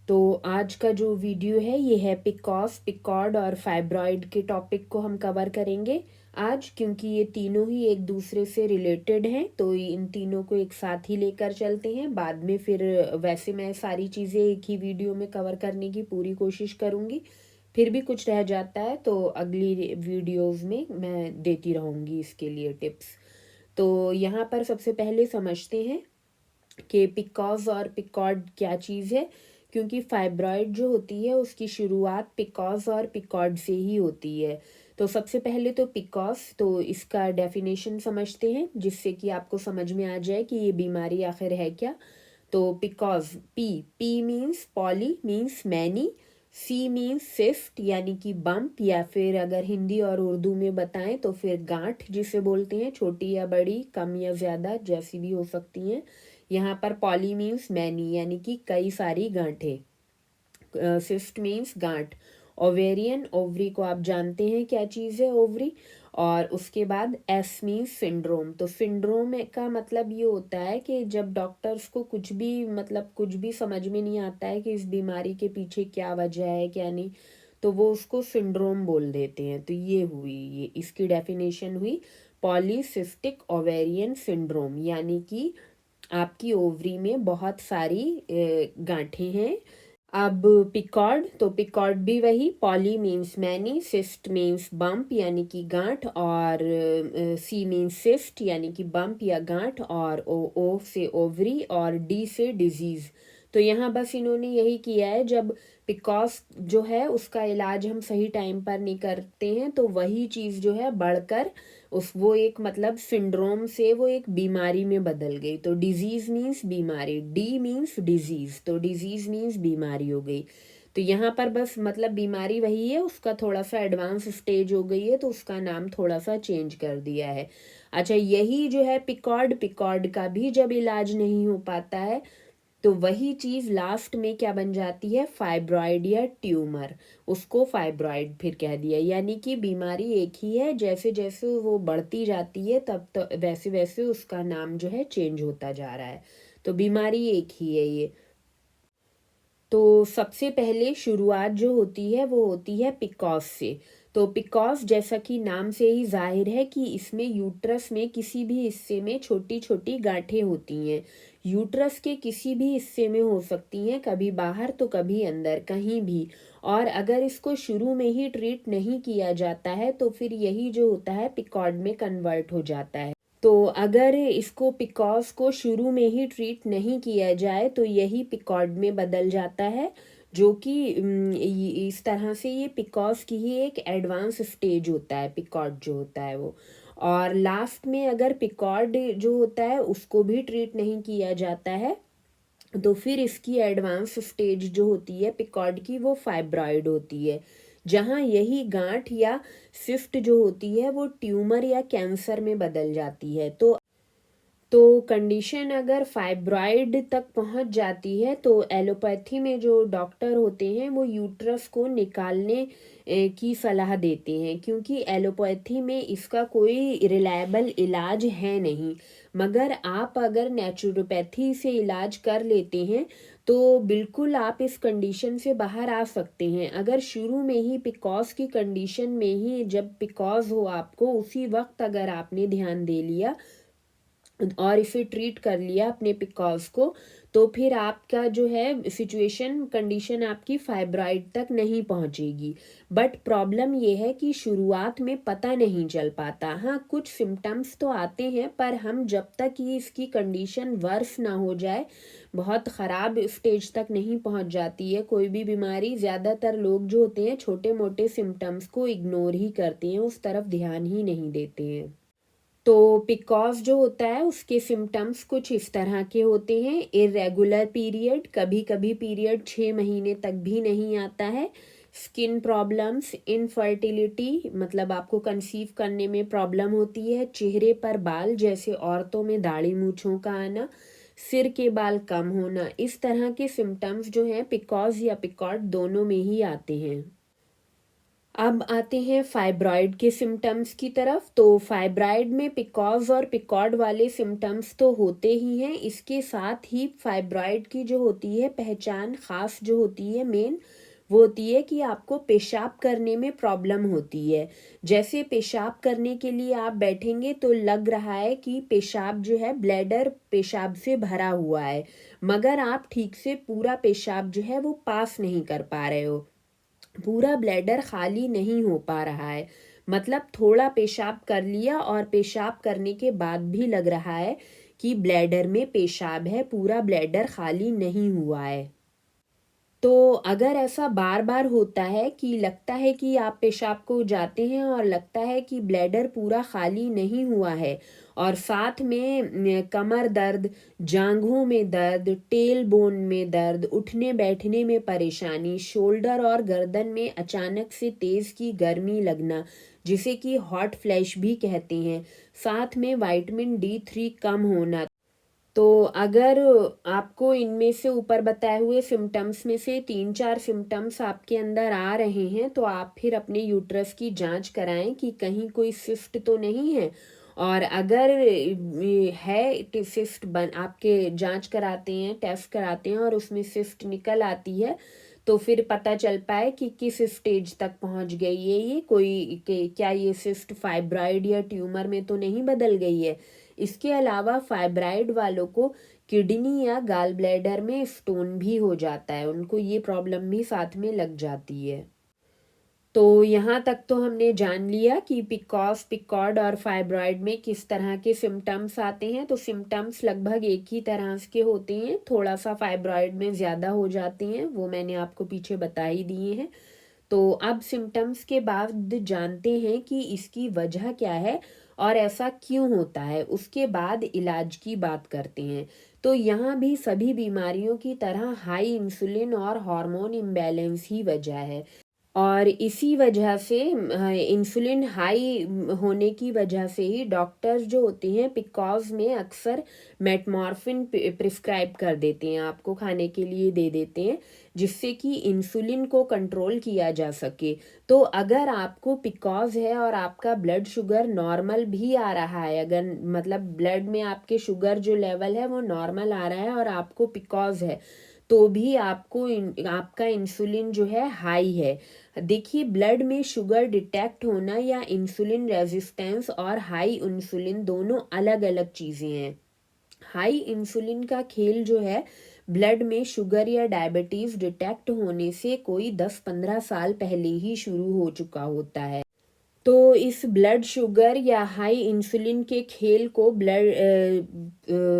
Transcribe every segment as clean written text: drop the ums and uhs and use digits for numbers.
तो आज का जो वीडियो है ये है पिकॉस, पिकॉर्ड और फाइब्रॉइड के टॉपिक को हम कवर करेंगे आज, क्योंकि ये तीनों ही एक दूसरे से रिलेटेड हैं। तो इन तीनों को एक साथ ही लेकर चलते हैं। बाद में फिर वैसे मैं सारी चीज़ें एक ही वीडियो में कवर करने की पूरी कोशिश करूँगी। फिर भी कुछ रह जाता है तो अगली वीडियोज़ में मैं देती रहूँगी इसके लिए टिप्स। तो यहाँ पर सबसे पहले समझते हैं कि पिकॉज और पिकॉर्ड क्या चीज़ है, क्योंकि फाइब्रॉइड जो होती है उसकी शुरुआत पिकॉज और पिकॉर्ड से ही होती है। तो सबसे पहले तो पिकॉज, तो इसका डेफिनेशन समझते हैं जिससे कि आपको समझ में आ जाए कि ये बीमारी आखिर है क्या। तो PCOS, P P means poly means many, C means cyst यानी कि बम्प, या फिर अगर हिंदी और उर्दू में बताएं तो फिर गांठ जिसे बोलते हैं, छोटी या बड़ी, कम या ज़्यादा, जैसी भी हो सकती हैं। यहाँ पर पॉली मीन्स मैनी यानी कि कई सारी गांठें, सिस्ट मीन्स गांठ। ओवेरियन, ओवरी को आप जानते हैं क्या चीज़ है ओवरी। और उसके बाद एस मीन्स सिंड्रोम। तो सिंड्रोम का मतलब ये होता है कि जब डॉक्टर्स को कुछ भी कुछ भी समझ में नहीं आता है कि इस बीमारी के पीछे क्या वजह है क्या नहीं, तो वो उसको सिंड्रोम बोल देते हैं। तो ये हुई, ये इसकी डेफिनेशन हुई पॉलीसिस्टिक ओवेरियन सिंड्रोम, यानी कि आपकी ओवरी में बहुत सारी गांठें हैं। अब पिकॉर्ड, तो पिकॉर्ड भी वही, poly means many, cyst means bump यानी कि गांठ, और सी मीन्स सिस्ट यानी कि बम्प या गांठ, और ओ से ओवरी, और डी से डिजीज। तो यहाँ बस इन्होंने यही किया है, जब पिकॉस जो है उसका इलाज हम सही टाइम पर नहीं करते हैं तो वही चीज़ जो है बढ़कर उस वो एक सिंड्रोम से वो एक बीमारी में बदल गई। तो डिजीज मीन्स बीमारी, डी मीन्स डिजीज, तो डिजीज मीन्स बीमारी हो गई। तो यहाँ पर बस बीमारी वही है, उसका थोड़ा सा एडवांस स्टेज हो गई है तो उसका नाम थोड़ा सा चेंज कर दिया है। अच्छा, यही जो है पिकॉर्ड, पिकॉर्ड का भी जब इलाज नहीं हो पाता है तो वही चीज़ लास्ट में क्या बन जाती है, फाइब्रॉइड या ट्यूमर। उसको फाइब्रॉइड फिर कह दिया, यानी कि बीमारी एक ही है, जैसे जैसे वो बढ़ती जाती है तब तो वैसे वैसे उसका नाम जो है चेंज होता जा रहा है। तो बीमारी एक ही है ये। तो सबसे पहले शुरुआत जो होती है वो होती है पिकॉस से। तो पिकॉस जैसा कि नाम से ही जाहिर है कि इसमें यूट्रस में किसी भी हिस्से में छोटी छोटी गांठें होती हैं। यूट्रस के किसी भी हिस्से में हो सकती हैं, कभी बाहर तो कभी अंदर, कहीं भी। और अगर इसको शुरू में ही ट्रीट नहीं किया जाता है तो फिर यही जो होता है पिकॉर्ड में कन्वर्ट हो जाता है। तो अगर इसको पिकॉस को शुरू में ही ट्रीट नहीं किया जाए तो यही पिकॉर्ड में बदल जाता है, जो कि इस तरह से ये पिकॉस की ही एक एडवांस स्टेज होता है, पिकॉर्ड जो होता है वो। और लास्ट में अगर पिकॉर्ड जो होता है उसको भी ट्रीट नहीं किया जाता है तो फिर इसकी एडवांस स्टेज जो होती है पिकॉर्ड की वो फाइब्रॉइड होती है, जहाँ यही गांठ या सिस्ट जो होती है वो ट्यूमर या कैंसर में बदल जाती है। तो कंडीशन अगर फाइब्रॉइड तक पहुंच जाती है तो एलोपैथी में जो डॉक्टर होते हैं वो यूट्रस को निकालने की सलाह देते हैं, क्योंकि एलोपैथी में इसका कोई रिलायबल इलाज है नहीं। मगर आप अगर नेचुरोपैथी से इलाज कर लेते हैं तो बिल्कुल आप इस कंडीशन से बाहर आ सकते हैं। अगर शुरू में ही पिकॉस की कंडीशन में ही, जब पिकॉस हो आपको उसी वक्त अगर आपने ध्यान दे लिया और इसे ट्रीट कर लिया अपने पिकॉज को, तो फिर आपका जो है सिचुएशन, कंडीशन आपकी फाइब्रॉइड तक नहीं पहुंचेगी। बट प्रॉब्लम ये है कि शुरुआत में पता नहीं चल पाता। हाँ, कुछ सिम्टम्स तो आते हैं पर हम जब तक ये इसकी कंडीशन वर्स ना हो जाए, बहुत ख़राब स्टेज तक नहीं पहुंच जाती है कोई भी बीमारी, ज़्यादातर लोग जो होते हैं छोटे मोटे सिम्टम्स को इग्नोर ही करते हैं, उस तरफ ध्यान ही नहीं देते हैं। तो पिकॉज जो होता है उसके सिम्टम्स कुछ इस तरह के होते हैं। इरेगुलर पीरियड, कभी कभी पीरियड 6 महीने तक भी नहीं आता है। स्किन प्रॉब्लम्स, इनफर्टिलिटी, आपको कंसीव करने में प्रॉब्लम होती है। चेहरे पर बाल, जैसे औरतों में दाढ़ी मूंछों का आना, सिर के बाल कम होना, इस तरह के सिम्टम्स जो हैं पिकॉज या पिकॉर्ड दोनों में ही आते हैं। अब आते हैं फाइब्रॉइड के सिम्टम्स की तरफ। तो फाइब्रॉइड में पिकॉज और पिकॉर्ड वाले सिम्टम्स तो होते ही हैं, इसके साथ ही फाइब्रॉइड की जो होती है पहचान खास जो होती है मेन, वो होती है कि आपको पेशाब करने में प्रॉब्लम होती है। जैसे पेशाब करने के लिए आप बैठेंगे तो लग रहा है कि पेशाब जो है ब्लैडर पेशाब से भरा हुआ है, मगर आप ठीक से पूरा पेशाब जो है वो पास नहीं कर पा रहे हो, पूरा ब्लैडर खाली नहीं हो पा रहा है। मतलब थोड़ा पेशाब कर लिया और पेशाब करने के बाद भी लग रहा है कि ब्लैडर में पेशाब है, पूरा ब्लैडर खाली नहीं हुआ है। तो अगर ऐसा बार बार होता है कि लगता है कि आप पेशाब को जाते हैं और लगता है कि ब्लैडर पूरा खाली नहीं हुआ है, और साथ में कमर दर्द, जांघों में दर्द, टेल बोन में दर्द, उठने बैठने में परेशानी, शोल्डर और गर्दन में अचानक से तेज़ की गर्मी लगना, जिसे कि हॉट फ्लैश भी कहते हैं, साथ में विटामिन D3 कम होना। तो अगर आपको इनमें से ऊपर बताए हुए सिम्टम्स में से 3-4 सिम्टम्स आपके अंदर आ रहे हैं, तो आप फिर अपने यूट्रस की जांच कराएं कि कहीं कोई सिस्ट तो नहीं है। और अगर है सिस्ट बन आपके जांच कराते हैं, टेस्ट कराते हैं और उसमें सिस्ट निकल आती है, तो फिर पता चल पाए कि किस स्टेज तक पहुंच गई है ये, क्या ये सिस्ट फाइब्रॉइड या ट्यूमर में तो नहीं बदल गई है। इसके अलावा फाइब्राइड वालों को किडनी या गाल ब्लैडर में स्टोन भी हो जाता है, उनको ये प्रॉब्लम भी साथ में लग जाती है। तो यहाँ तक तो हमने जान लिया कि पिकॉस, पिकॉर्ड और फाइब्रॉइड में किस तरह के सिम्टम्स आते हैं। तो सिम्टम्स लगभग एक ही तरह के होते हैं, थोड़ा सा फाइब्रॉइड में ज़्यादा हो जाते हैं, वो मैंने आपको पीछे बता ही दिए हैं। तो अब सिम्टम्स के बाद जानते हैं कि इसकी वजह क्या है और ऐसा क्यों होता है, उसके बाद इलाज की बात करते हैं। तो यहाँ भी सभी बीमारियों की तरह हाई इंसुलिन और हार्मोन इम्बैलेंस ही वजह है। और इसी वजह से इंसुलिन हाई होने की वजह से ही डॉक्टर्स जो होते हैं पिकॉज में अक्सर मेटमॉर्फिन प्रिस्क्राइब कर देते हैं, आपको खाने के लिए दे देते हैं, जिससे कि इंसुलिन को कंट्रोल किया जा सके। तो अगर आपको पिकॉज है और आपका ब्लड शुगर नॉर्मल भी आ रहा है, अगर मतलब ब्लड में आपके शुगर जो लेवल है वो नॉर्मल आ रहा है और आपको पिकॉज है, तो भी आपका इंसुलिन जो है हाई है। देखिए, ब्लड में शुगर डिटेक्ट होना या इंसुलिन रेजिस्टेंस और हाई इंसुलिन दोनों अलग अलग चीज़ें हैं। हाई इंसुलिन का खेल जो है ब्लड में शुगर या डायबिटीज़ डिटेक्ट होने से कोई 10-15 साल पहले ही शुरू हो चुका होता है। तो इस ब्लड शुगर या हाई इंसुलिन के खेल को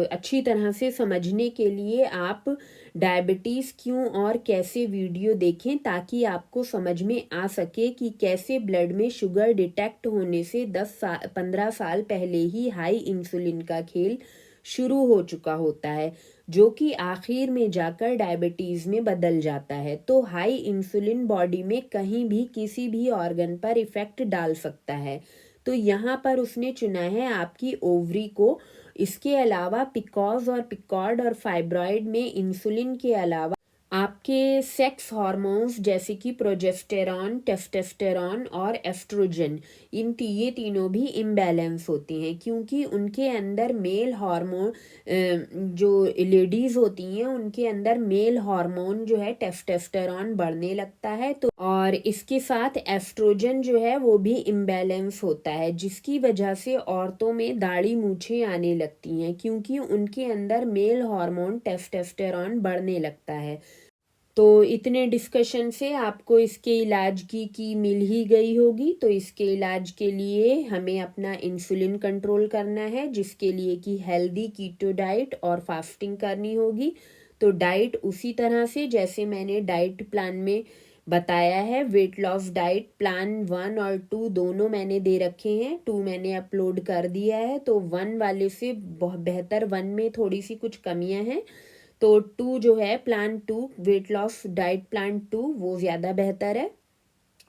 अच्छी तरह से समझने के लिए आप डायबिटीज़ क्यों और कैसे वीडियो देखें, ताकि आपको समझ में आ सके कि कैसे ब्लड में शुगर डिटेक्ट होने से 10-15 साल पहले ही हाई इंसुलिन का खेल शुरू हो चुका होता है, जो कि आखिर में जाकर डायबिटीज़ में बदल जाता है। तो हाई इंसुलिन बॉडी में कहीं भी किसी भी ऑर्गन पर इफ़ेक्ट डाल सकता है। तो यहाँ पर उसने चुना है आपकी ओवरी को। इसके अलावा पिकॉज और पिकॉर्ड और फाइब्रॉइड में इंसुलिन के अलावा आपके सेक्स हार्मोन्स जैसे कि प्रोजेस्टेरॉन, टेस्टोस्टेरॉन और एस्ट्रोजन, ये तीनों भी इम्बैलेंस होती हैं, क्योंकि उनके अंदर मेल हार्मोन, जो लेडीज़ होती हैं उनके अंदर मेल हार्मोन जो है टेस्टोस्टेरॉन बढ़ने लगता है, तो और इसके साथ एस्ट्रोजन जो है वो भी इम्बैलेंस होता है, जिसकी वजह से औरतों में दाढ़ी मूछें आने लगती हैं, क्योंकि उनके अंदर मेल हार्मोन टेस्टोस्टेरॉन बढ़ने लगता है। तो इतने डिस्कशन से आपको इसके इलाज की मिल ही गई होगी। तो इसके इलाज के लिए हमें अपना इंसुलिन कंट्रोल करना है, जिसके लिए कि हेल्दी कीटो डाइट और फास्टिंग करनी होगी। तो डाइट उसी तरह से जैसे मैंने डाइट प्लान में बताया है, वेट लॉस डाइट प्लान 1 और 2 दोनों मैंने दे रखे हैं। 2 मैंने अपलोड कर दिया है, तो 1 वाले से बहुत बेहतर, 1 में थोड़ी सी कुछ कमियां हैं, तो 2 जो है plan 2 weight loss diet plan 2 वो ज़्यादा बेहतर है,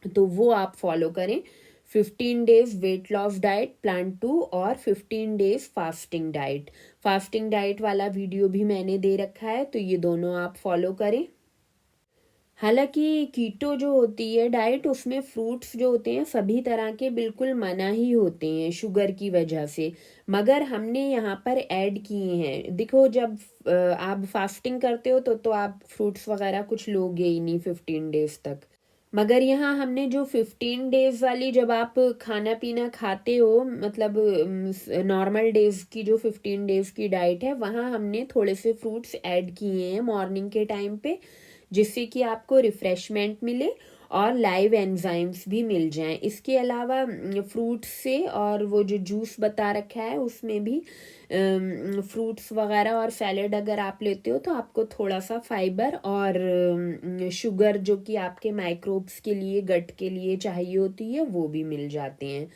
तो वो आप फॉलो करें। 15 days weight loss diet plan 2 और 15 डेज फास्टिंग डाइट वाला वीडियो भी मैंने दे रखा है, तो ये दोनों आप फॉलो करें। हालांकि कीटो जो होती है डाइट, उसमें फ्रूट्स जो होते हैं सभी तरह के बिल्कुल मना ही होते हैं शुगर की वजह से, मगर हमने यहाँ पर ऐड किए हैं। देखो, जब आप फास्टिंग करते हो तो आप फ्रूट्स वगैरह कुछ लोगे ही नहीं 15 डेज तक। मगर यहाँ हमने जो 15 डेज वाली, जब आप खाना पीना खाते हो, मतलब नॉर्मल डेज की जो 15 डेज की डाइट है, वहाँ हमने थोड़े से फ्रूट्स ऐड किए हैं मॉर्निंग के टाइम पे, जिससे कि आपको रिफ़्रेशमेंट मिले और लाइव एंजाइम्स भी मिल जाएं। इसके अलावा फ्रूट्स से, और वो जो जूस बता रखा है उसमें भी फ्रूट्स वगैरह और सैलेड अगर आप लेते हो तो आपको थोड़ा सा फाइबर और शुगर, जो कि आपके माइक्रोब्स के लिए, गट के लिए चाहिए होती है, वो भी मिल जाते हैं।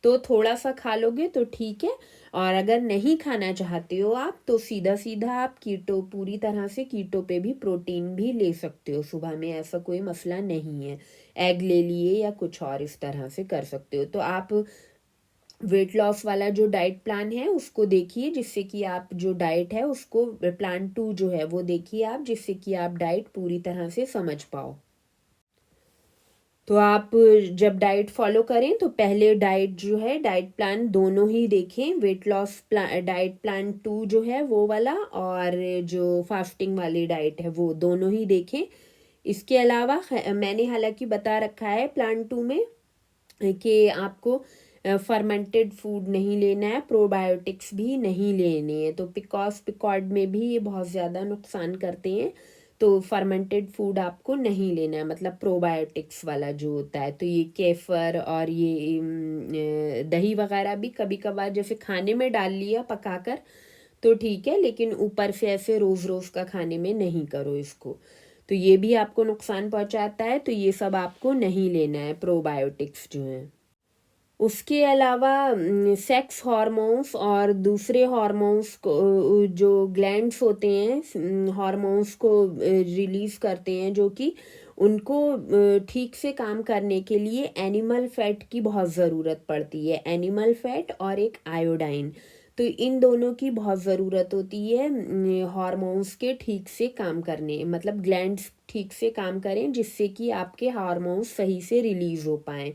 तो थोड़ा सा खा लोगे तो ठीक है। और अगर नहीं खाना चाहते हो आप, तो सीधा सीधा आप कीटो, पूरी तरह से कीटो पे भी प्रोटीन भी ले सकते हो सुबह में, ऐसा कोई मसला नहीं है। एग ले लिए या कुछ और इस तरह से कर सकते हो। तो आप वेट लॉस वाला जो डाइट प्लान है उसको देखिए, जिससे कि आप जो डाइट है उसको, प्लान 2 जो है वो देखिए आप, जिससे कि आप डाइट पूरी तरह से समझ पाओ। तो आप जब डाइट फॉलो करें तो पहले डाइट जो है, डाइट प्लान दोनों ही देखें, weight loss plan, diet plan 2 जो है वो वाला, और जो फास्टिंग वाली डाइट है वो दोनों ही देखें। इसके अलावा मैंने हालांकि बता रखा है प्लान 2 में कि आपको फर्मेंटेड फूड नहीं लेना है, प्रोबायोटिक्स भी नहीं लेने हैं। तो पिकॉस पिकॉर्ड में भी ये बहुत ज़्यादा नुकसान करते हैं, तो फर्मेंटेड फूड आपको नहीं लेना है, मतलब प्रोबायोटिक्स वाला जो होता है। तो ये केफर और ये दही वगैरह भी कभी कभार जैसे खाने में डाल लिया पकाकर तो ठीक है, लेकिन ऊपर से ऐसे रोज़ रोज़ का खाने में नहीं करो इसको। तो ये भी आपको नुकसान पहुंचाता है, तो ये सब आपको नहीं लेना है, प्रोबायोटिक्स जो हैं। उसके अलावा सेक्स हार्मोन्स और दूसरे हार्मोन्स को, जो ग्लैंड्स होते हैं हार्मोन्स को रिलीज करते हैं, जो कि उनको ठीक से काम करने के लिए एनिमल फैट की बहुत ज़रूरत पड़ती है। एनिमल फैट और एक आयोडाइन, तो इन दोनों की बहुत ज़रूरत होती है हार्मोन्स के ठीक से काम करने, मतलब ग्लैंड्स ठीक से काम करें, जिससे कि आपके हार्मोन्स सही से रिलीज हो पाएँ।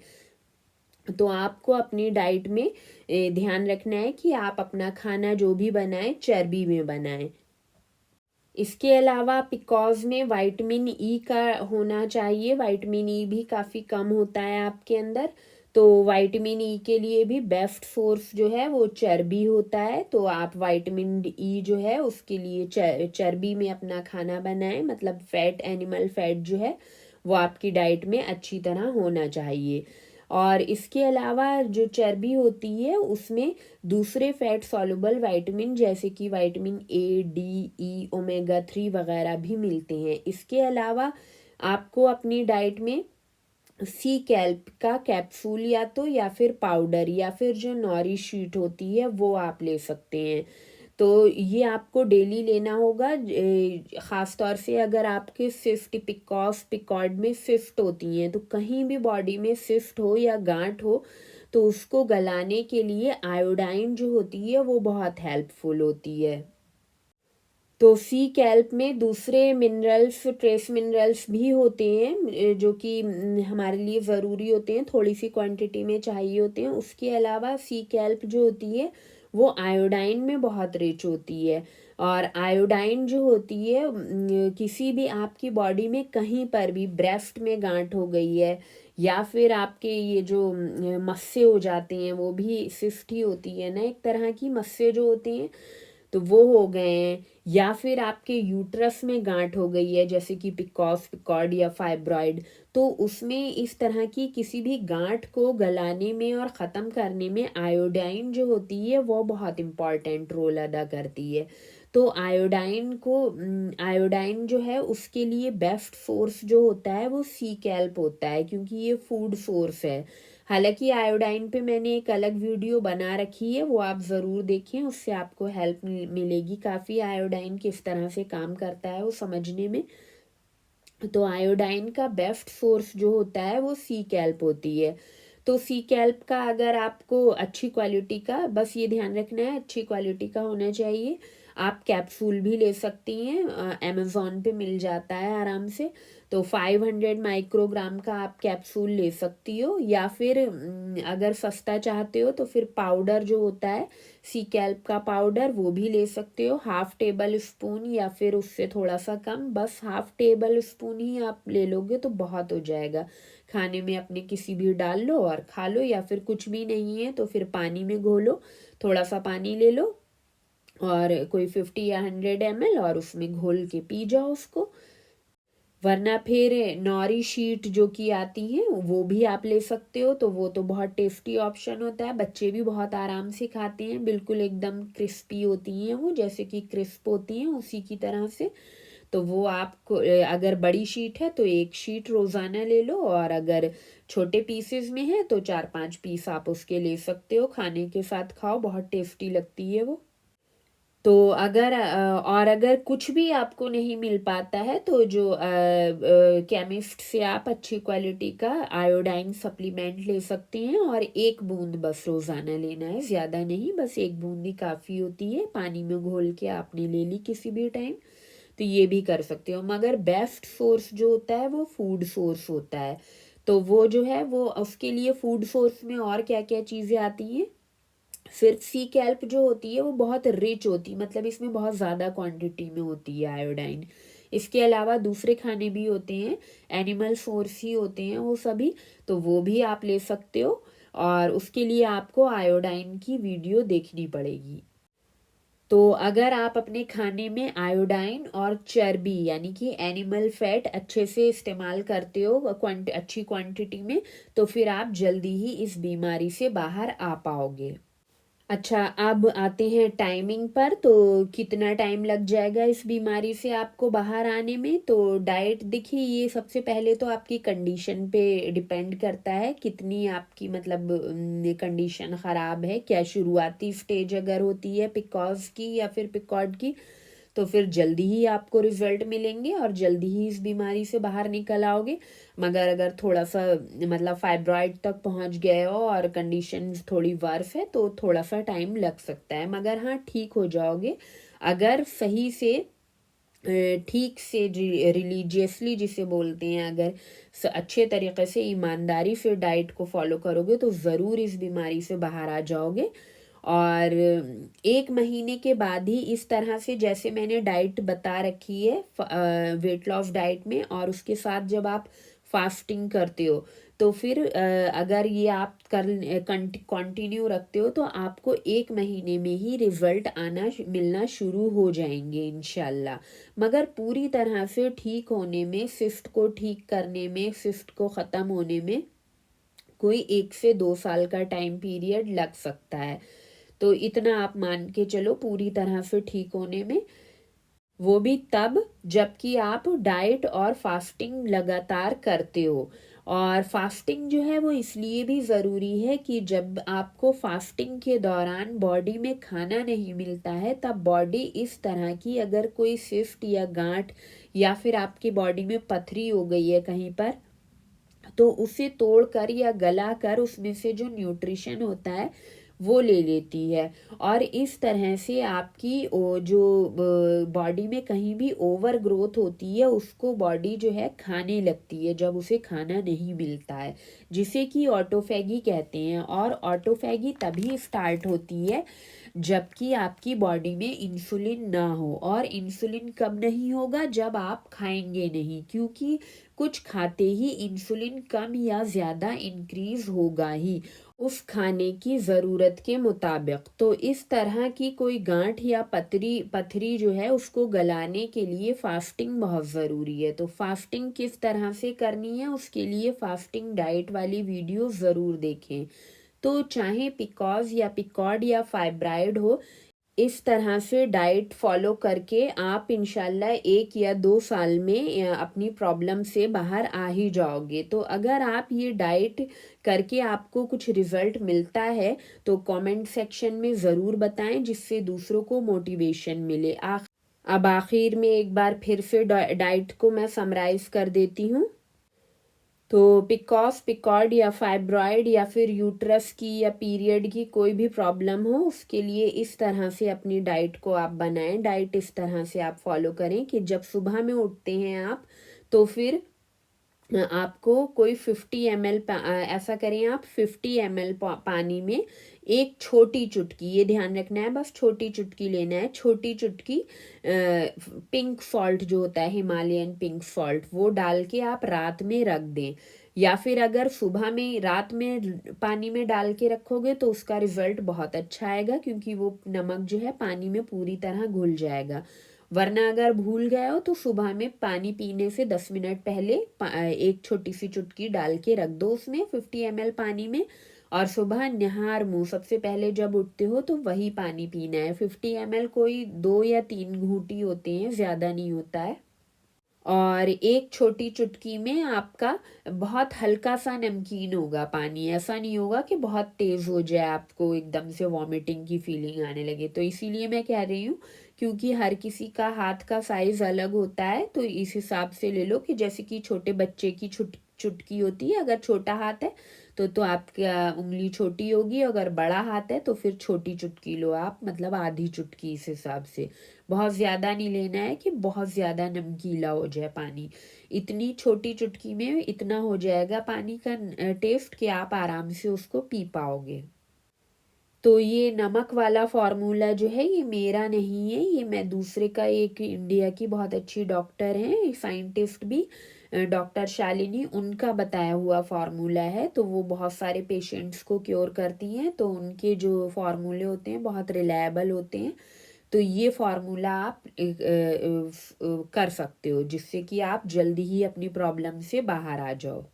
तो आपको अपनी डाइट में ध्यान रखना है कि आप अपना खाना जो भी बनाएं चर्बी में बनाएं। इसके अलावा पिकॉज में विटामिन ई का होना चाहिए, विटामिन ई भी काफ़ी कम होता है आपके अंदर। तो विटामिन ई के लिए भी बेस्ट सोर्स जो है वो चर्बी होता है। तो आप विटामिन ई जो है उसके लिए चर्बी में अपना खाना बनाएं, मतलब फैट, एनिमल फैट जो है वो आपकी डाइट में अच्छी तरह होना चाहिए। और इसके अलावा जो चर्बी होती है उसमें दूसरे फैट सॉल्युबल विटामिन, जैसे कि vitamin A, D, E, omega 3 वगैरह भी मिलते हैं। इसके अलावा आपको अपनी डाइट में सी कैल्प का कैप्सूल या फिर पाउडर, या फिर जो नॉरी शीट होती है वो आप ले सकते हैं। तो ये आपको डेली लेना होगा, ख़ास तौर से अगर आपके सिस्ट, पिकॉस पिकॉर्ड में सिस्ट होती हैं, तो कहीं भी बॉडी में सिस्ट हो या गांठ हो तो उसको गलाने के लिए आयोडाइन जो होती है वो बहुत हेल्पफुल होती है। तो सी कैल्प में दूसरे मिनरल्स, ट्रेस मिनरल्स भी होते हैं जो कि हमारे लिए ज़रूरी होते हैं, थोड़ी सी क्वांटिटी में चाहिए होते हैं। उसके अलावा सी कैल्प जो होती है वो आयोडाइन में बहुत रिच होती है। और आयोडाइन जो होती है किसी भी आपकी बॉडी में कहीं पर भी, ब्रेस्ट में गांठ हो गई है, या फिर आपके ये जो मस्से हो जाते हैं, वो भी सिस्ट ही होती है ना, एक तरह की मस्से जो होते हैं, तो वो हो गए हैं। या फिर आपके यूट्रस में गांठ हो गई है, जैसे कि पिकॉस पिकॉर्ड या फाइब्रॉइड, तो उसमें इस तरह की किसी भी गांठ को गलाने में और ख़त्म करने में आयोडाइन जो होती है वो बहुत इम्पॉर्टेंट रोल अदा करती है। तो आयोडाइन जो है उसके लिए बेस्ट सोर्स जो होता है वो सी कैल्प होता है, क्योंकि ये फूड सोर्स है। हालांकि आयोडाइन पे मैंने एक अलग वीडियो बना रखी है, वो आप ज़रूर देखें, उससे आपको हेल्प मिलेगी काफ़ी, आयोडाइन किस तरह से काम करता है वो समझने में। तो आयोडाइन का बेस्ट सोर्स जो होता है वो सी कैल्प होती है। तो सी कैल्प का अगर आपको अच्छी क्वालिटी का, बस ये ध्यान रखना है अच्छी क्वालिटी का होना चाहिए। आप कैप्सूल भी ले सकती हैं, अमेज़ॉन पे मिल जाता है आराम से। तो 500 माइक्रोग्राम का आप कैप्सूल ले सकती हो, या फिर अगर सस्ता चाहते हो तो फिर पाउडर जो होता है सी कैल्प का पाउडर वो भी ले सकते हो, हाफ टेबल स्पून या फिर उससे थोड़ा सा कम, बस हाफ टेबल स्पून ही आप ले लोगे तो बहुत हो जाएगा। खाने में अपने किसी भी डाल लो और खा लो, या फिर कुछ भी नहीं है तो फिर पानी में घोलो, थोड़ा सा पानी ले लो और कोई 50 या 100 ml और उसमें घोल के पी जाओ उसको। वरना फिर नौरी शीट जो कि आती हैं वो भी आप ले सकते हो, तो वो तो बहुत टेस्टी ऑप्शन होता है, बच्चे भी बहुत आराम से खाते हैं, बिल्कुल एकदम क्रिस्पी होती हैं वो, जैसे कि क्रिस्प होती हैं उसी की तरह से। तो वो आपको अगर बड़ी शीट है तो एक शीट रोज़ाना ले लो, और अगर छोटे पीसेस में है तो 4-5 पीस आप उसके ले सकते हो, खाने के साथ खाओ, बहुत टेस्टी लगती है वो। तो अगर और अगर कुछ भी आपको नहीं मिल पाता है तो जो केमिस्ट से आप अच्छी क्वालिटी का आयोडाइन सप्लीमेंट ले सकते हैं, और 1 बूंद बस रोज़ाना लेना है, ज़्यादा नहीं, बस 1 बूंद ही काफ़ी होती है, पानी में घोल के आपने ले ली किसी भी टाइम। तो ये भी कर सकते हो, मगर बेस्ट सोर्स जो होता है वो फूड सोर्स होता है। तो वो जो है वो उसके लिए फूड सोर्स में और क्या क्या चीज़ें आती हैं, सिर्फ सी कैल्प जो होती है वो बहुत रिच होती है, मतलब इसमें बहुत ज़्यादा क्वांटिटी में होती है आयोडाइन। इसके अलावा दूसरे खाने भी होते हैं, एनिमल सोर्स ही होते हैं वो सभी, तो वो भी आप ले सकते हो, और उसके लिए आपको आयोडाइन की वीडियो देखनी पड़ेगी। तो अगर आप अपने खाने में आयोडाइन और चर्बी यानी कि एनिमल फैट अच्छे से इस्तेमाल करते हो अच्छी क्वांटिटी में, तो फिर आप जल्दी ही इस बीमारी से बाहर आ पाओगे। अच्छा, अब आते हैं टाइमिंग पर, तो कितना टाइम लग जाएगा इस बीमारी से आपको बाहर आने में। तो डाइट देखिए, ये सबसे पहले तो आपकी कंडीशन पे डिपेंड करता है, कितनी आपकी मतलब कंडीशन ख़राब है, क्या शुरुआती स्टेज अगर होती है पिकॉज की या फिर पिकॉर्ड की, तो फिर जल्दी ही आपको रिजल्ट मिलेंगे और जल्दी ही इस बीमारी से बाहर निकल आओगे। मगर अगर थोड़ा सा मतलब फाइब्रॉइड तक पहुंच गए हो और कंडीशन थोड़ी वर्स है तो थोड़ा सा टाइम लग सकता है, मगर हाँ ठीक हो जाओगे अगर सही से ठीक से रिलीजियसली जिसे बोलते हैं, अगर अच्छे तरीके से ईमानदारी से डाइट को फॉलो करोगे तो ज़रूर इस बीमारी से बाहर आ जाओगे। और 1 महीने के बाद ही इस तरह से जैसे मैंने डाइट बता रखी है वेट लॉस डाइट में, और उसके साथ जब आप फास्टिंग करते हो तो फिर अगर ये आप कर कंटिन्यू रखते हो तो आपको 1 महीने में ही रिजल्ट आना मिलना शुरू हो जाएंगे इंशाल्लाह। मगर पूरी तरह से ठीक होने में, सिस्ट को ठीक करने में, सिस्ट को ख़त्म होने में कोई 1 से 2 साल का टाइम पीरियड लग सकता है। तो इतना आप मान के चलो पूरी तरह से ठीक होने में, वो भी तब जबकि आप डाइट और फास्टिंग लगातार करते हो। और फास्टिंग जो है वो इसलिए भी ज़रूरी है कि जब आपको फास्टिंग के दौरान बॉडी में खाना नहीं मिलता है तब बॉडी इस तरह की अगर कोई सिस्ट या गांठ या फिर आपकी बॉडी में पथरी हो गई है कहीं पर, तो उसे तोड़कर या गला कर उसमें से जो न्यूट्रिशन होता है वो ले लेती है, और इस तरह से आपकी जो बॉडी में कहीं भी ओवर ग्रोथ होती है उसको बॉडी जो है खाने लगती है जब उसे खाना नहीं मिलता है, जिसे कि ऑटोफैगी कहते हैं। और ऑटोफैगी तभी स्टार्ट होती है जबकि आपकी बॉडी में इंसुलिन ना हो, और इंसुलिन कब नहीं होगा, जब आप खाएंगे नहीं, क्योंकि कुछ खाते ही इंसुलिन कम या ज़्यादा इंक्रीज होगा ही उस खाने की ज़रूरत के मुताबिक। तो इस तरह की कोई गांठ या पथरी जो है उसको गलाने के लिए फास्टिंग बहुत ज़रूरी है। तो फास्टिंग किस तरह से करनी है उसके लिए फास्टिंग डाइट वाली वीडियो ज़रूर देखें। तो चाहे पिकॉज या पिकॉर्ड या फाइब्राइड हो, इस तरह से डाइट फॉलो करके आप इंशाल्लाह 1 या 2 साल में अपनी प्रॉब्लम से बाहर आ ही जाओगे। तो अगर आप ये डाइट करके आपको कुछ रिजल्ट मिलता है तो कमेंट सेक्शन में ज़रूर बताएं, जिससे दूसरों को मोटिवेशन मिले। अब आखिर में एक बार फिर से डाइट को मैं समराइज कर देती हूँ। तो पिकॉस, पिकॉर्ड या फाइब्रॉइड या फिर यूट्रस की या पीरियड की कोई भी प्रॉब्लम हो, उसके लिए इस तरह से अपनी डाइट को आप बनाएं। डाइट इस तरह से आप फॉलो करें कि जब सुबह में उठते हैं आप, तो फिर आपको कोई 50 ml ऐसा करें, आप 50 ml पानी में एक छोटी चुटकी, ये ध्यान रखना है, बस छोटी चुटकी लेना है, छोटी चुटकी पिंक सॉल्ट जो होता है, हिमालयन पिंक सॉल्ट, वो डाल के आप रात में रख दें। या फिर अगर सुबह में रात में पानी में डाल के रखोगे तो उसका रिजल्ट बहुत अच्छा आएगा, क्योंकि वो नमक जो है पानी में पूरी तरह घुल जाएगा। वरना अगर भूल गए हो तो सुबह में पानी पीने से 10 मिनट पहले एक छोटी सी चुटकी डाल के रख दो उसमें 50 ml पानी में, और सुबह नहार मुंह सबसे पहले जब उठते हो तो वही पानी पीना है। 50 ml कोई 2 या 3 घूंटी होते हैं, ज़्यादा नहीं होता है। और एक छोटी चुटकी में आपका बहुत हल्का सा नमकीन होगा पानी, ऐसा नहीं होगा कि बहुत तेज़ हो जाए, आपको एकदम से वॉमिटिंग की फीलिंग आने लगे। तो इसीलिए मैं कह रही हूँ, क्योंकि हर किसी का हाथ का साइज़ अलग होता है, तो इस हिसाब से ले लो कि जैसे कि छोटे बच्चे की चुटकी होती है, अगर छोटा हाथ है तो आपका उंगली छोटी होगी, अगर बड़ा हाथ है तो फिर छोटी चुटकी लो आप, मतलब आधी चुटकी, इस हिसाब से। बहुत ज़्यादा नहीं लेना है कि बहुत ज़्यादा नमकीला हो जाए पानी। इतनी छोटी चुटकी में इतना हो जाएगा पानी का टेस्ट कि आप आराम से उसको पी पाओगे। तो ये नमक वाला फार्मूला जो है ये मेरा नहीं है, ये मैं दूसरे का, एक इंडिया की बहुत अच्छी डॉक्टर हैं, साइंटिस्ट भी, डॉक्टर शालिनी, उनका बताया हुआ फार्मूला है। तो वो बहुत सारे पेशेंट्स को क्योर करती हैं, तो उनके जो फार्मूले होते हैं बहुत रिलायबल होते हैं। तो ये फार्मूला आप कर सकते हो, जिससे कि आप जल्दी ही अपनी प्रॉब्लम से बाहर आ जाओ।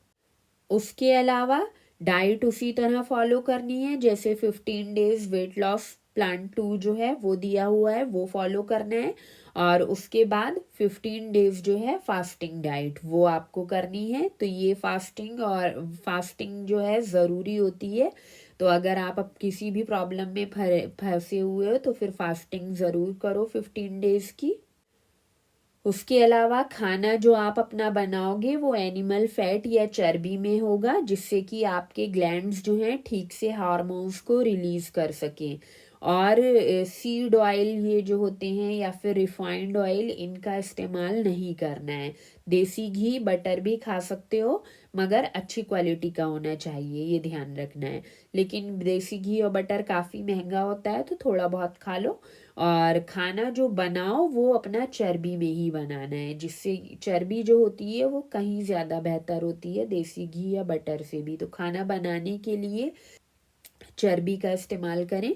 उसके अलावा डाइट उसी तरह फॉलो करनी है, जैसे 15 डेज वेट लॉस प्लान 2 जो है वो दिया हुआ है, वो फॉलो करना है। और उसके बाद 15 डेज जो है फास्टिंग डाइट, वो आपको करनी है। तो ये फास्टिंग जो है ज़रूरी होती है। तो अगर आप अब किसी भी प्रॉब्लम में फंसे हुए हो तो फिर फास्टिंग ज़रूर करो 15 डेज की। उसके अलावा खाना जो आप अपना बनाओगे वो एनिमल फैट या चर्बी में होगा, जिससे कि आपके ग्लैंड्स जो हैं ठीक से हार्मोन्स को रिलीज कर सकें। और सीड ऑयल ये जो होते हैं या फिर रिफाइंड ऑयल, इनका इस्तेमाल नहीं करना है। देसी घी बटर भी खा सकते हो, मगर अच्छी क्वालिटी का होना चाहिए, ये ध्यान रखना है। लेकिन देसी घी और बटर काफ़ी महंगा होता है, तो थोड़ा बहुत खा लो। और खाना जो बनाओ वो अपना चर्बी में ही बनाना है, जिससे चर्बी जो होती है वो कहीं ज़्यादा बेहतर होती है देसी घी या बटर से भी। तो खाना बनाने के लिए चर्बी का इस्तेमाल करें।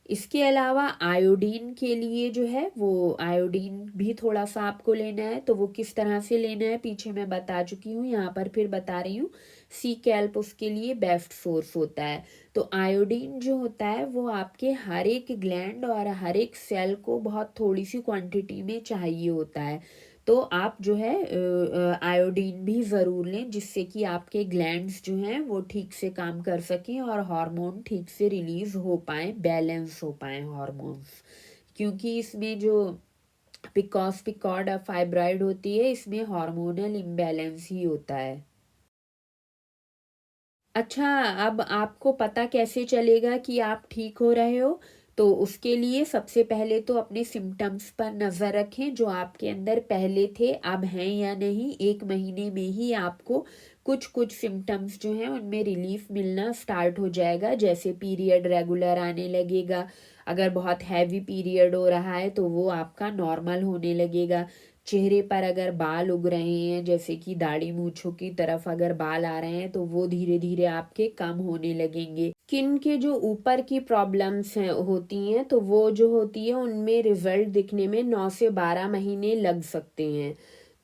इसके अलावा आयोडीन के लिए जो है, वो आयोडीन भी थोड़ा सा आपको लेना है। तो वो किस तरह से लेना है पीछे मैं बता चुकी हूँ, यहाँ पर फिर बता रही हूँ। सी कैल्प उसके लिए बेस्ट सोर्स होता है। तो आयोडीन जो होता है वो आपके हर एक ग्लैंड और हर एक सेल को बहुत थोड़ी सी क्वांटिटी में चाहिए होता है। तो आप जो है आयोडीन भी ज़रूर लें, जिससे कि आपके ग्लैंड्स जो हैं वो ठीक से काम कर सकें और हार्मोन ठीक से रिलीज हो पाए, बैलेंस हो पाए हार्मोन्स। क्योंकि इसमें जो पिकॉस, पिकॉर्ड और फाइब्रॉइड होती है, इसमें हार्मोनल इम्बैलेंस ही होता है। अच्छा, अब आपको पता कैसे चलेगा कि आप ठीक हो रहे हो? तो उसके लिए सबसे पहले तो अपने सिम्टम्स पर नज़र रखें, जो आपके अंदर पहले थे अब हैं या नहीं। 1 महीने में ही आपको कुछ कुछ सिम्टम्स जो हैं उनमें रिलीफ मिलना स्टार्ट हो जाएगा, जैसे पीरियड रेगुलर आने लगेगा। अगर बहुत हैवी पीरियड हो रहा है तो वो आपका नॉर्मल होने लगेगा। चेहरे पर अगर बाल उग रहे हैं, जैसे कि दाढ़ी मूंछों की तरफ अगर बाल आ रहे हैं, तो वो धीरे धीरे आपके कम होने लगेंगे। स्किन के जो ऊपर की प्रॉब्लम्स हैं होती हैं, तो वो जो होती है उनमें रिजल्ट दिखने में 9 से 12 महीने लग सकते हैं।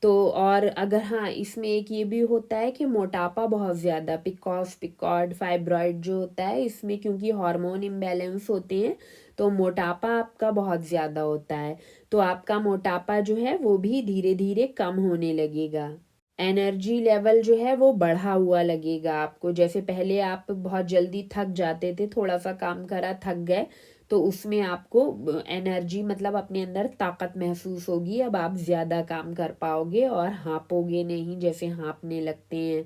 तो और अगर हाँ, इसमें एक ये भी होता है कि मोटापा बहुत ज़्यादा, पिकॉस, पिकॉर्ड, फाइब्रॉइड जो होता है इसमें, क्योंकि हार्मोन इम्बैलेंस होते हैं, तो मोटापा आपका बहुत ज़्यादा होता है। तो आपका मोटापा जो है वो भी धीरे धीरे कम होने लगेगा। एनर्जी लेवल जो है वो बढ़ा हुआ लगेगा आपको, जैसे पहले आप बहुत जल्दी थक जाते थे, थोड़ा सा काम करा थक गए, तो उसमें आपको एनर्जी, मतलब अपने अंदर ताकत महसूस होगी। अब आप ज़्यादा काम कर पाओगे और हाँपोगे नहीं, जैसे हाँपने लगते हैं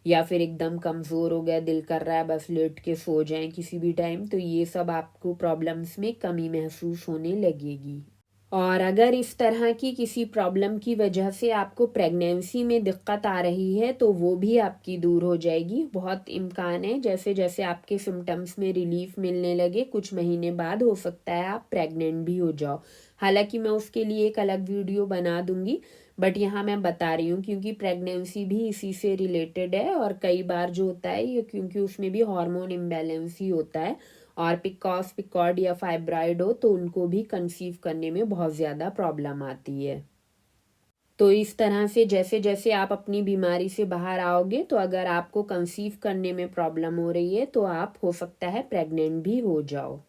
या फिर एकदम कमज़ोर हो गया, दिल कर रहा है बस लेट के सो जाएं किसी भी टाइम, तो ये सब आपको प्रॉब्लम्स में कमी महसूस होने लगेगी। और अगर इस तरह की किसी प्रॉब्लम की वजह से आपको प्रेगनेंसी में दिक्कत आ रही है तो वो भी आपकी दूर हो जाएगी। बहुत इम्कान है जैसे जैसे आपके सिम्टम्स में रिलीफ मिलने लगे कुछ महीने बाद हो सकता है आप प्रेग्नेंट भी हो जाओ। हालांकि मैं उसके लिए एक अलग वीडियो बना दूंगी, बट यहाँ मैं बता रही हूँ क्योंकि प्रेगनेंसी भी इसी से रिलेटेड है और कई बार जो होता है ये क्योंकि उसमें भी हार्मोन इम्बैलेंस ही होता है, और पिकॉस पिकॉर्ड या फाइब्राइड हो तो उनको भी कंसीव करने में बहुत ज़्यादा प्रॉब्लम आती है। तो इस तरह से जैसे जैसे आप अपनी बीमारी से बाहर आओगे तो अगर आपको कंसीव करने में प्रॉब्लम हो रही है तो आप हो सकता है प्रेग्नेंट भी हो जाओ।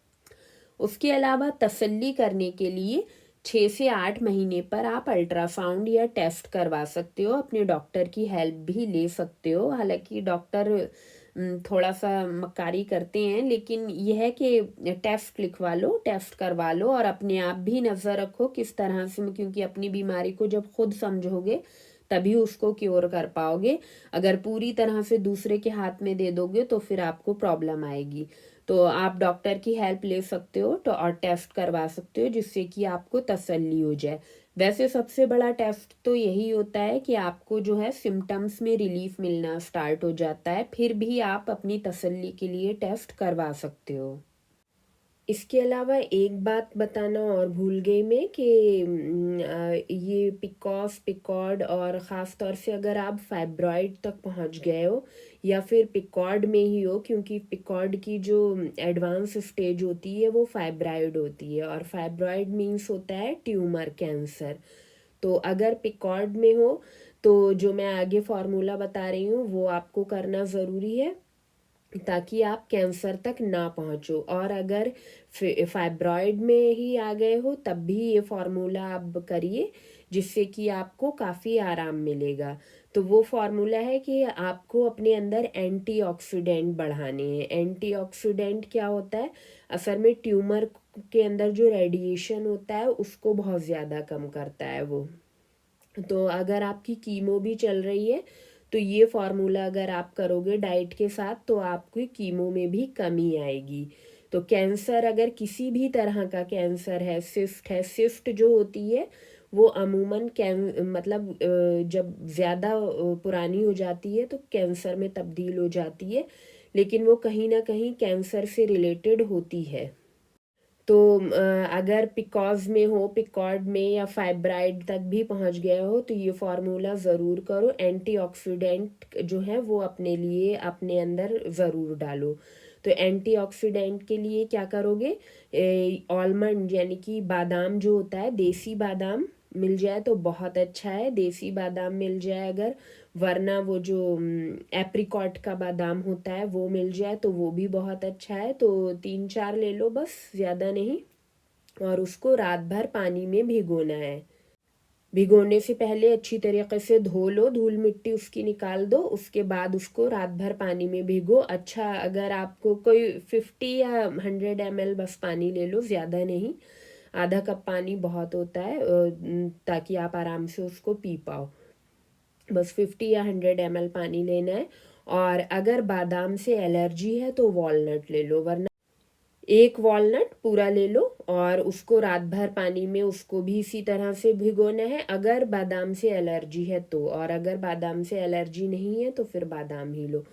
उसके अलावा तसल्ली करने के लिए 6 से 8 महीने पर आप अल्ट्रासाउंड या टेस्ट करवा सकते हो, अपने डॉक्टर की हेल्प भी ले सकते हो। हालांकि डॉक्टर थोड़ा सा मक्कारी करते हैं, लेकिन यह है कि टेस्ट लिखवा लो, टेस्ट करवा लो और अपने आप भी नज़र रखो किस तरह से, क्योंकि अपनी बीमारी को जब खुद समझोगे तभी उसको क्योर कर पाओगे। अगर पूरी तरह से दूसरे के हाथ में दे दोगे तो फिर आपको प्रॉब्लम आएगी। तो आप डॉक्टर की हेल्प ले सकते हो तो और टेस्ट करवा सकते हो जिससे कि आपको तसल्ली हो जाए। वैसे सबसे बड़ा टेस्ट तो यही होता है कि आपको जो है सिम्टम्स में रिलीफ मिलना स्टार्ट हो जाता है, फिर भी आप अपनी तसल्ली के लिए टेस्ट करवा सकते हो। इसके अलावा एक बात बताना और भूल गई मैं कि ये पिकॉस पिकॉर्ड और ख़ास तौर से अगर आप फाइब्रॉइड तक पहुंच गए हो या फिर पिकॉर्ड में ही हो, क्योंकि पिकॉर्ड की जो एडवांस स्टेज होती है वो फाइब्रॉइड होती है और फाइब्रॉइड मीन्स होता है ट्यूमर, कैंसर। तो अगर पिकॉर्ड में हो तो जो मैं आगे फार्मूला बता रही हूँ वो आपको करना ज़रूरी है ताकि आप कैंसर तक ना पहुंचो। और अगर फाइब्रॉइड में ही आ गए हो तब भी ये फार्मूला आप करिए जिससे कि आपको काफ़ी आराम मिलेगा। तो वो फार्मूला है कि आपको अपने अंदर एंटीऑक्सीडेंट बढ़ाने हैं। एंटीऑक्सीडेंट क्या होता है, असल में ट्यूमर के अंदर जो रेडिएशन होता है उसको बहुत ज़्यादा कम करता है वो। तो अगर आपकी कीमो भी चल रही है तो ये फार्मूला अगर आप करोगे डाइट के साथ तो आपकी कीमो में भी कमी आएगी। तो कैंसर अगर किसी भी तरह का कैंसर है, सिस्ट जो होती है वो अमूमन मतलब जब ज़्यादा पुरानी हो जाती है तो कैंसर में तब्दील हो जाती है, लेकिन वो कहीं ना कहीं कैंसर से रिलेटेड होती है। तो अगर पिकॉज में हो, पिकॉर्ड में या फाइब्राइड तक भी पहुंच गए हो तो ये फार्मूला ज़रूर करो। एंटीऑक्सीडेंट जो है वो अपने लिए अपने अंदर ज़रूर डालो। तो एंटीऑक्सीडेंट के लिए क्या करोगे, आलमंड यानी कि बादाम जो होता है, देसी बादाम मिल जाए तो बहुत अच्छा है, देसी बादाम मिल जाए अगर, वरना वो जो एप्रिकॉट का बादाम होता है वो मिल जाए तो वो भी बहुत अच्छा है। तो 3-4 ले लो बस, ज़्यादा नहीं, और उसको रात भर पानी में भिगोना है। भिगोने से पहले अच्छी तरीके से धो लो, धूल मिट्टी उसकी निकाल दो, उसके बाद उसको रात भर पानी में भिगो। अच्छा, अगर आपको कोई 50 या 100 ml बस पानी ले लो, ज़्यादा नहीं, आधा कप पानी बहुत होता है ताकि आप आराम से उसको पी पाओ। बस 50 या 100 ml पानी लेना है। और अगर बादाम से एलर्जी है तो वॉलनट ले लो, वरना एक वॉलनट पूरा ले लो और उसको रात भर पानी में उसको भी इसी तरह से भिगोना है अगर बादाम से एलर्जी है तो। और अगर बादाम से एलर्जी नहीं है तो फिर बादाम ही लो।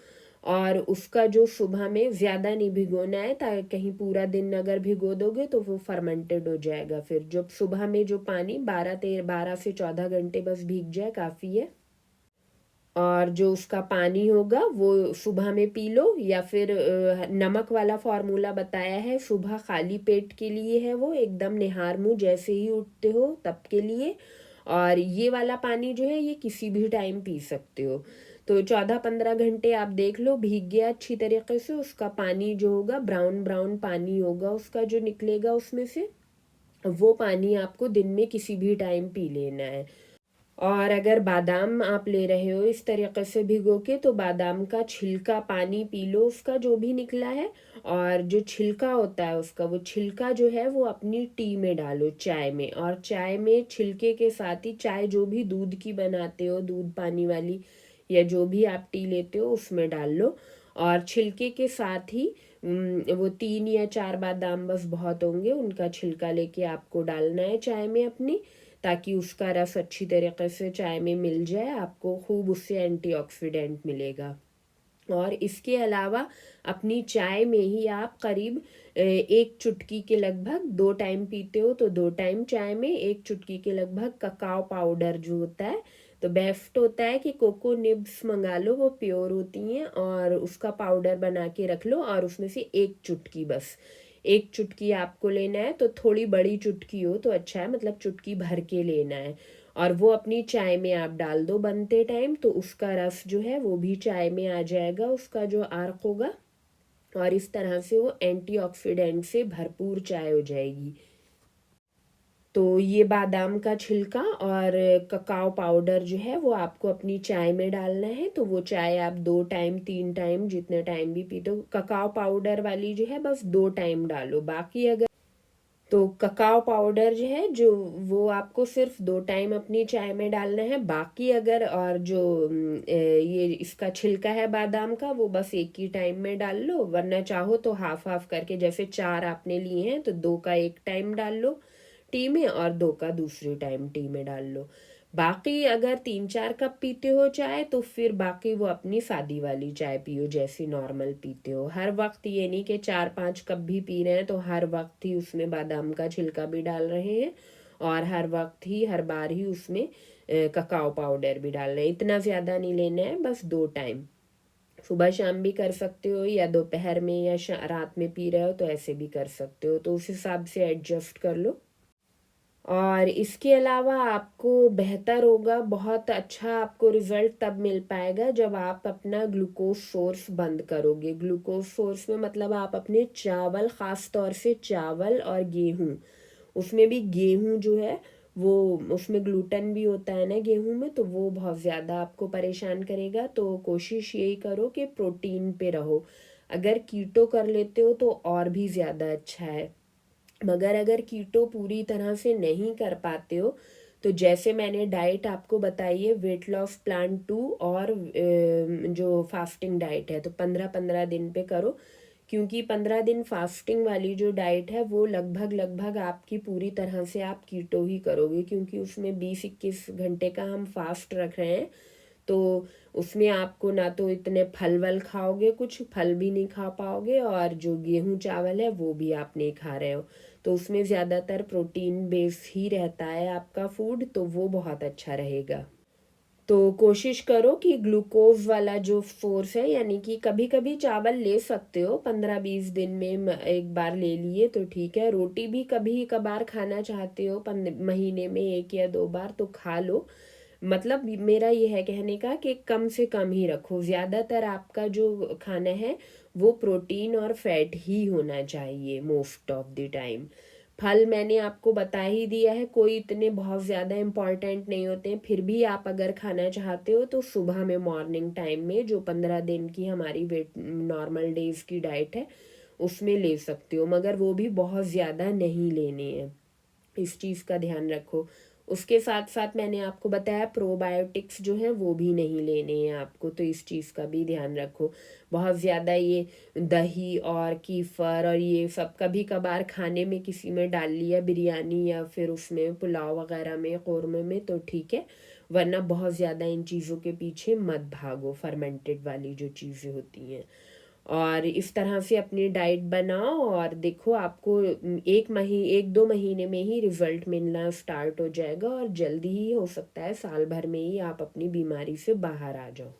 और उसका जो सुबह में ज़्यादा नहीं भिगोना है ताकि कहीं पूरा दिन अगर भिगो दोगे तो वो फर्मेंटेड हो जाएगा। फिर जब सुबह में जो पानी 12 से 14 घंटे बस भीग जाए काफ़ी है। और जो उसका पानी होगा वो सुबह में पी लो, या फिर नमक वाला फार्मूला बताया है सुबह खाली पेट के लिए है, वो एकदम निहार मुँह जैसे ही उठते हो तब के लिए। और ये वाला पानी जो है ये किसी भी टाइम पी सकते हो। तो 14-15 घंटे आप देख लो भीग गया अच्छी तरीके से, उसका पानी जो होगा ब्राउन ब्राउन पानी होगा उसका जो निकलेगा उसमें से, वो पानी आपको दिन में किसी भी टाइम पी लेना है। और अगर बादाम आप ले रहे हो इस तरीके से भिगो के तो बादाम का छिलका पानी पी लो, उसका जो भी निकला है। और जो छिलका होता है उसका, वो छिलका जो है वो अपनी टी में डालो, चाय में। और चाय में छिलके के साथ ही चाय जो भी दूध की बनाते हो, दूध पानी वाली या जो भी आप टी लेते हो उसमें डाल लो। और छिलके के साथ ही वो 3 या 4 बादाम बस बहुत होंगे, उनका छिलका लेके आपको डालना है चाय में अपनी, ताकि उसका रस अच्छी तरीके से चाय में मिल जाए, आपको खूब उससे एंटीऑक्सीडेंट मिलेगा। और इसके अलावा अपनी चाय में ही आप करीब 1 चुटकी के लगभग, 2 टाइम पीते हो तो 2 टाइम चाय में 1 चुटकी के लगभग ककाओ पाउडर जो होता है, तो बेस्ट होता है कि कोको निब्स मंगा लो, वो प्योर होती हैं, और उसका पाउडर बना के रख लो, और उसमें से 1 चुटकी बस, 1 चुटकी आपको लेना है। तो थोड़ी बड़ी चुटकी हो तो अच्छा है, मतलब चुटकी भर के लेना है, और वो अपनी चाय में आप डाल दो बनते टाइम, तो उसका रस जो है वो भी चाय में आ जाएगा, उसका जो अर्क होगा, और इस तरह से वो एंटीऑक्सीडेंट से भरपूर चाय हो जाएगी। तो ये बादाम का छिलका और ककाओ पाउडर जो है वो आपको अपनी चाय में डालना है। तो वो चाय आप 2 टाइम 3 टाइम जितने टाइम भी पीते हो, ककाओ पाउडर वाली जो है बस 2 टाइम डालो, बाकी अगर तो ककाओ पाउडर जो है जो वो आपको सिर्फ 2 टाइम अपनी चाय में डालना है। बाकी अगर और जो ये इसका छिलका है बादाम का, वो बस 1 ही टाइम में डाल लो, वरना चाहो तो हाफ हाफ करके, जैसे 4 आपने लिए हैं तो 2 का 1 टाइम डाल लो टी में, और 2 का दूसरी टाइम टी में डाल लो। बाकी अगर 3-4 कप पीते हो चाय, तो फिर बाकी वो अपनी सादी वाली चाय पियो जैसी नॉर्मल पीते हो। हर वक्त ये नहीं कि 4-5 कप भी पी रहे हैं तो हर वक्त ही उसमें बादाम का छिलका भी डाल रहे हैं, और हर वक्त ही हर बार ही उसमें ककाओ पाउडर भी डाल रहे हैं। इतना ज़्यादा नहीं लेना है, बस 2 टाइम, सुबह शाम भी कर सकते हो, या दोपहर में या रात में पी रहे हो तो ऐसे भी कर सकते हो, तो उस हिसाब से एडजस्ट कर लो। और इसके अलावा आपको बेहतर होगा, बहुत अच्छा आपको रिज़ल्ट तब मिल पाएगा जब आप अपना ग्लूकोज सोर्स बंद करोगे। ग्लूकोज सोर्स में मतलब आप अपने चावल, ख़ास तौर से चावल और गेहूँ, उसमें भी गेहूँ जो है वो, उसमें ग्लूटेन भी होता है ना गेहूँ में, तो वो बहुत ज़्यादा आपको परेशान करेगा। तो कोशिश यही करो कि प्रोटीन पे रहो। अगर कीटो कर लेते हो तो और भी ज़्यादा अच्छा है, मगर अगर कीटो पूरी तरह से नहीं कर पाते हो तो जैसे मैंने डाइट आपको बताई है, वेट लॉस प्लान 2 और जो फास्टिंग डाइट है, तो 15-15 दिन पे करो, क्योंकि 15 दिन फास्टिंग वाली जो डाइट है वो लगभग लगभग आपकी पूरी तरह से आप कीटो ही करोगे, क्योंकि उसमें 20-21 घंटे का हम फास्ट रख रहे हैं। तो उसमें आपको ना तो इतने फल वल खाओगे, कुछ फल भी नहीं खा पाओगे, और जो गेहूं चावल है वो भी आप नहीं खा रहे हो, तो उसमें ज़्यादातर प्रोटीन बेस ही रहता है आपका फूड, तो वो बहुत अच्छा रहेगा। तो कोशिश करो कि ग्लूकोज वाला जो सोर्स है, यानी कि कभी कभी चावल ले सकते हो, 15-20 दिन में एक बार ले लिए तो ठीक है। रोटी भी कभी कभार खाना चाहते हो, महीने में 1 या 2 बार तो खा लो। मतलब मेरा ये है कहने का कि कम से कम ही रखो, ज़्यादातर आपका जो खाना है वो प्रोटीन और फैट ही होना चाहिए मोस्ट ऑफ द टाइम। फल मैंने आपको बता ही दिया है, कोई इतने बहुत ज़्यादा इम्पॉर्टेंट नहीं होते हैं, फिर भी आप अगर खाना चाहते हो तो सुबह में मॉर्निंग टाइम में जो 15 दिन की हमारी वेट नॉर्मल डेज की डाइट है उसमें ले सकते हो, मगर वो भी बहुत ज़्यादा नहीं लेने हैं, इस चीज़ का ध्यान रखो। उसके साथ साथ मैंने आपको बताया प्रोबायोटिक्स जो है वो भी नहीं लेने हैं आपको, तो इस चीज़ का भी ध्यान रखो। बहुत ज़्यादा ये दही और कीफ़र और ये सब कभी कभार खाने में किसी में डाल लिया, बिरयानी या फिर उसमें पुलाव वगैरह में, कौरमे में, तो ठीक है, वरना बहुत ज़्यादा इन चीज़ों के पीछे मत भागो, फर्मेंटेड वाली जो चीज़ें होती हैं। और इस तरह से अपनी डाइट बनाओ और देखो, आपको 1-2 महीने में ही रिजल्ट मिलना स्टार्ट हो जाएगा, और जल्दी ही हो सकता है साल भर में ही आप अपनी बीमारी से बाहर आ जाओ।